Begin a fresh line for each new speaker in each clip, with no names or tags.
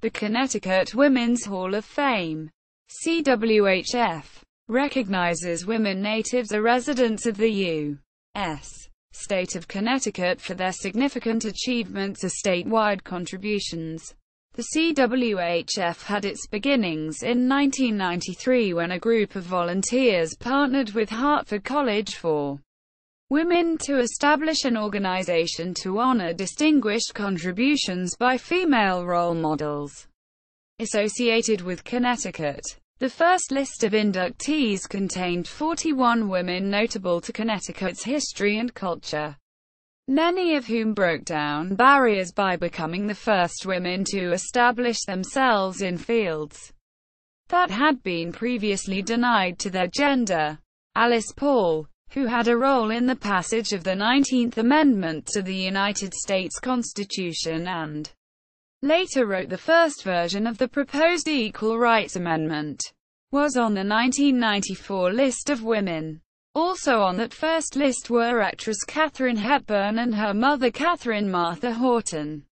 The Connecticut Women's Hall of Fame, CWHF, recognizes women natives or residents of the U.S. state of Connecticut for their significant achievements or statewide contributions. The CWHF had its beginnings in 1993 when a group of volunteers partnered with Hartford College for Women to establish an organization to honor distinguished contributions by female role models associated with Connecticut. The first list of inductees contained 41 women notable to Connecticut's history and culture, many of whom broke down barriers by becoming the first women to establish themselves in fields that had been previously denied to their gender. Alice Paul, who had a role in the passage of the 19th Amendment to the United States Constitution and later wrote the first version of the proposed Equal Rights Amendment, was on the 1994 list of women. Also on that first list were actress Katharine Hepburn and her mother Katharine Martha Houghton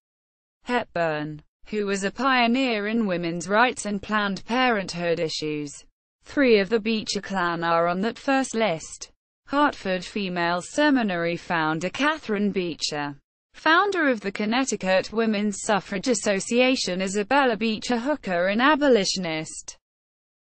Hepburn, who was a pioneer in women's rights and Planned Parenthood issues. 3 of the Beecher clan are on that first list. Hartford Female Seminary founder Catharine Beecher, founder of the Connecticut Women's Suffrage Association Isabella Beecher Hooker and abolitionist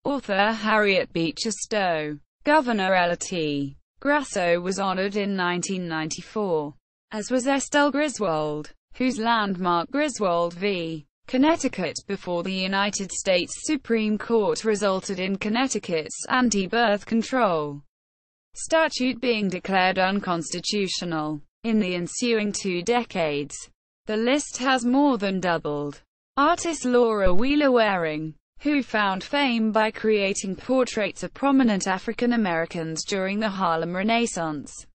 author Harriet Beecher Stowe. Governor L.T. Grasso was honored in 1994, as was Estelle Griswold, whose landmark Griswold v. Connecticut before the United States Supreme Court resulted in Connecticut's anti-birth control statute being declared unconstitutional. In the ensuing 2 decades, the list has more than doubled. Artist Laura Wheeler Waring, who found fame by creating portraits of prominent African Americans during the Harlem Renaissance,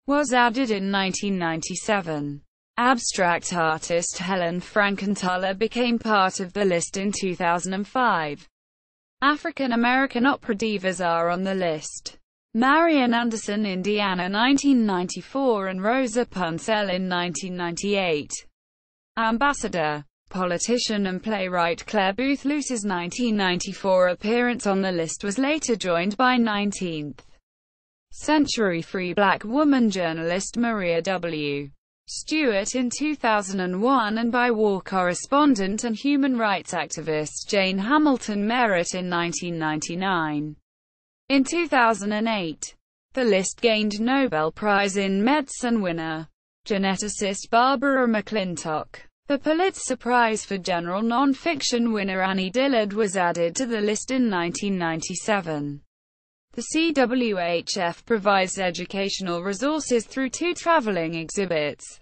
was added in 1997. Abstract artist Helen Frankenthaler became part of the list in 2005. African American opera divas are on the list. Marian Anderson, Indiana 1994 and Rosa Puncel in 1998. Ambassador, politician and playwright Claire Booth Luce's 1994 appearance on the list was later joined by 19th century free black woman journalist Maria W. Stewart in 2001 and by war correspondent and human rights activist Jane Hamilton Merritt in 1999. In 2008, the list gained Nobel Prize in Medicine winner, geneticist Barbara McClintock. The Pulitzer Prize for General Nonfiction winner Annie Dillard was added to the list in 1997. The CWHF provides educational resources through 2 traveling exhibits: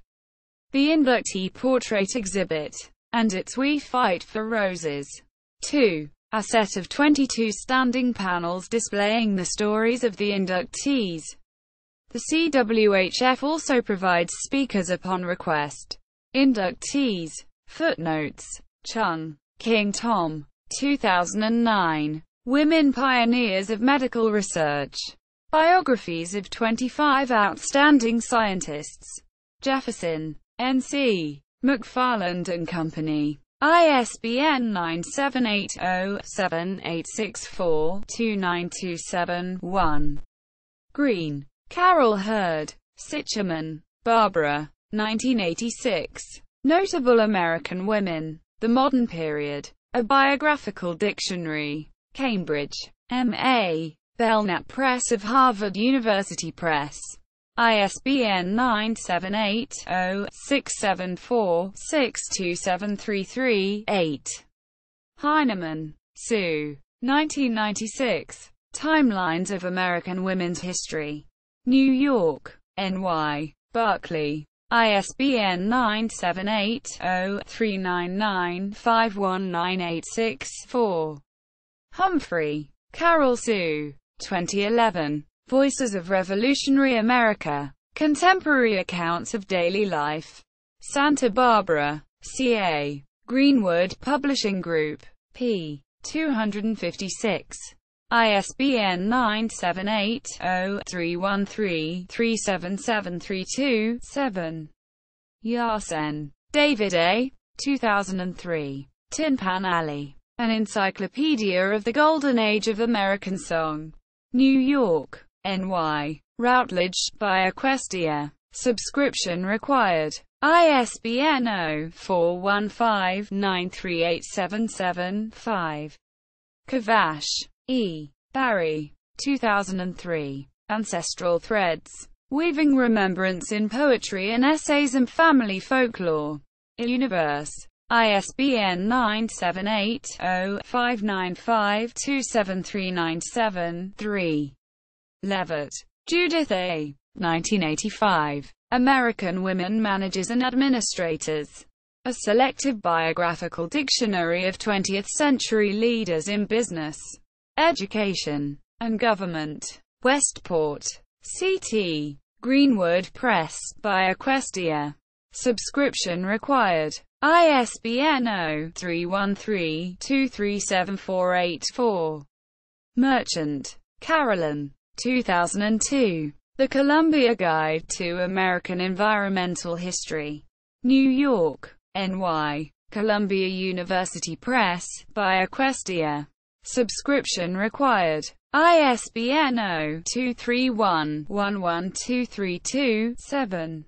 the Inductee Portrait Exhibit, and its We Fight for Roses. 2. A set of 22 standing panels displaying the stories of the inductees. The CWHF also provides speakers upon request. Inductees. Footnotes. Chung, King Tom. 2009. Women Pioneers of Medical Research. Biographies of 25 Outstanding Scientists. Jefferson, N.C., McFarland and Company. ISBN 978-0-7864-2927-1. Green, Carol Hurd. Sicherman, Barbara. 1986. Notable American Women. The Modern Period. A Biographical Dictionary. Cambridge. M.A. Belknap Press of Harvard University Press. ISBN 978-0-674-62733-8. Heinemann, Sue. 1996. Timelines of American Women's History. New York, N.Y. Berkeley. ISBN 978-0-399-51986-4. Humphrey, Carol Sue. 2011. Voices of Revolutionary America. Contemporary Accounts of Daily Life. Santa Barbara, CA. Greenwood Publishing Group. p. 256. ISBN 978-0-313-37732-7. Yarsen, David A. 2003. Tin Pan Alley, an encyclopedia of the golden age of American song. New York, NY. Routledge, by Equestria. Subscription required. ISBN 0-415-93877-5. Kavash, E. Barry. 2003. Ancestral Threads. Weaving Remembrance in Poetry and Essays and Family Folklore. Universe. ISBN 978-0-595-27397-3. Levitt, Judith A. 1985. American Women Managers and Administrators. A Selective Biographical Dictionary of 20th-Century Leaders in Business, Education, and Government. Westport. C.T. Greenwood Press, by Equestria. Subscription required. ISBN 0-313-237-484. Merchant, Carolyn. 2002. The Columbia Guide to American Environmental History. New York, NY. Columbia University Press, by Equestria. Subscription required. ISBN 0-231-11232-7.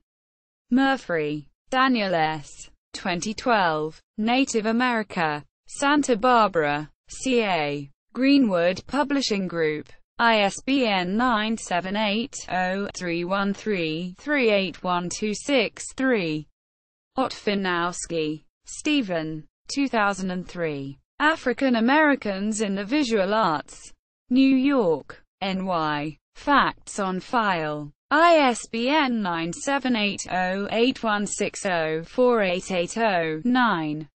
Murphy, Daniel S. 2012. Native America. Santa Barbara, CA. Greenwood Publishing Group. ISBN 978-0-313-38126-3. Otfinowski, Stephen. 2003. African Americans in the Visual Arts. New York, NY. Facts on File. ISBN 978-0-8160-4880-9.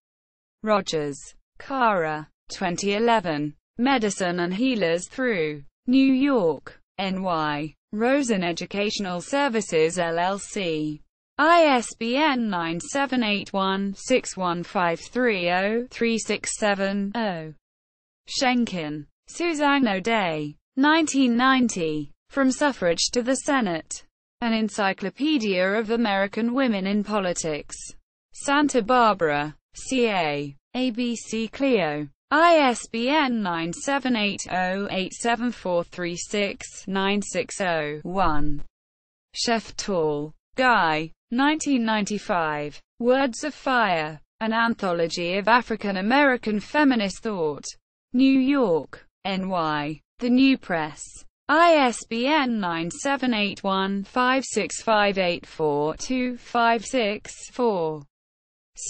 Rogers, Cara. 2011. Medicine and Healers Through. New York, NY. Rosen Educational Services LLC. ISBN 978-1-61530-367-0. Schenkin, Suzanne O'Day. 1990. From Suffrage to the Senate. An Encyclopedia of American Women in Politics. Santa Barbara, CA. ABC Clio. ISBN 978-0-87436-960-1. Sheftall, Guy. 1995. Words of Fire. An Anthology of African American Feminist Thought. New York, NY. The New Press. ISBN 978-1-56584-256-4.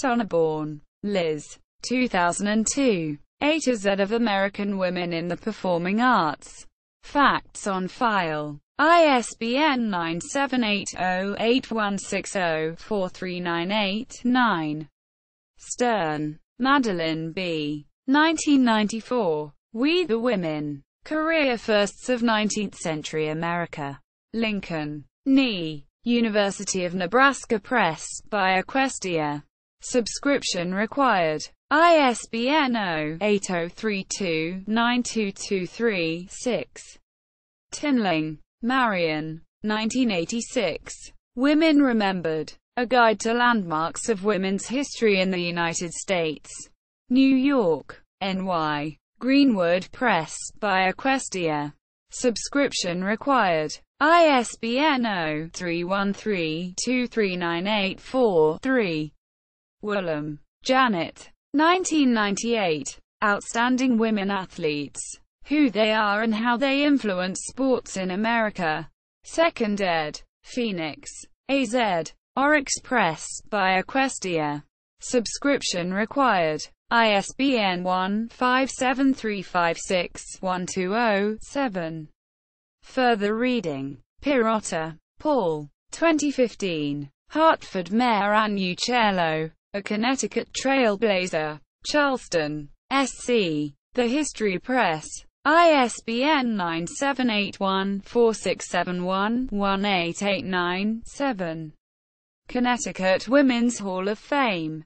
Sonneborn, Liz. 2002. A to Z of American Women in the Performing Arts. Facts on File. ISBN 978-0-8160-4398-9. Stern, Madeline B. 1994. We the Women. Career Firsts of 19th-Century America. Lincoln, NE. University of Nebraska Press, by Equestria. Subscription required. ISBN 0-8032-9223-6. Tinling, Marion. 1986. Women Remembered. A Guide to Landmarks of Women's History in the United States. New York, NY. Greenwood Press, by Equestria. Subscription required. ISBN 0-313-23984-3. Woolham, Janet. 1998. Outstanding Women Athletes. Who They Are and How They Influence Sports in America. 2nd ed. Phoenix, AZ. Oryx Press, by Equestria. Subscription required. ISBN 1-57356-120-7. Further reading. Pirotta, Paul. 2015. Hartford Mayor Annuccello. A Connecticut Trailblazer. Charleston, SC. The History Press. ISBN 978-1-4671-1889-7. Connecticut Women's Hall of Fame.